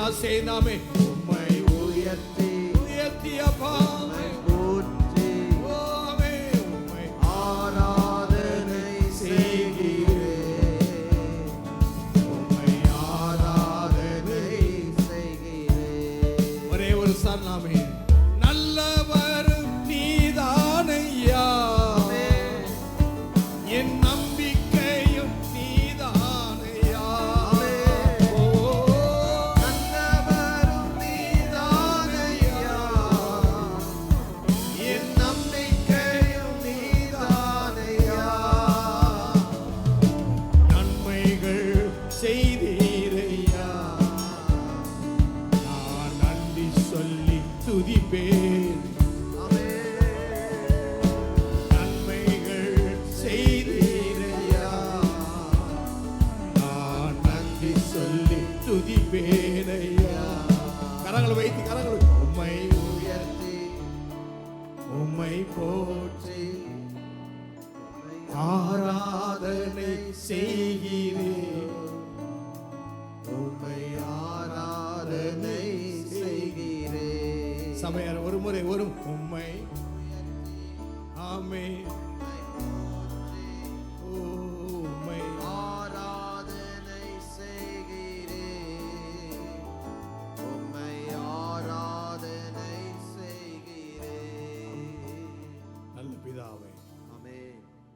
எல்லாம் செய்தாமே உம்மை உயர்த்தி உயர்த்தியப்பா போற்றி ஓமே உம்மை ஆராதனை செய்கிறேன். உம்மை ஆராதனை செய்கிறேன். ஒரே ஒரு சரணாமே நல்லவர் நீதானையா என் நம்பிக்கையும் நீதானையா நல்லவரும் நீதானையா, என் நம்பிக்கையும் நீதானையா. நன்மைகள் செய்தீரையா நான் நன்றி சொல்லி துதிப்பேன் நன்மைகள் செய்தீரையா நான் நன்றி சொல்லி துதிப்பேனையா கரங்களை வைத்து கரங்களை உம்மை உயர்த்தி உம்மை போற்றி ஆராதனை செய்கிறேன் உம்மை ஆராதனை செய்கிறேன். சபையார் ஒரு முறை ஒரு உம்மை ஆமே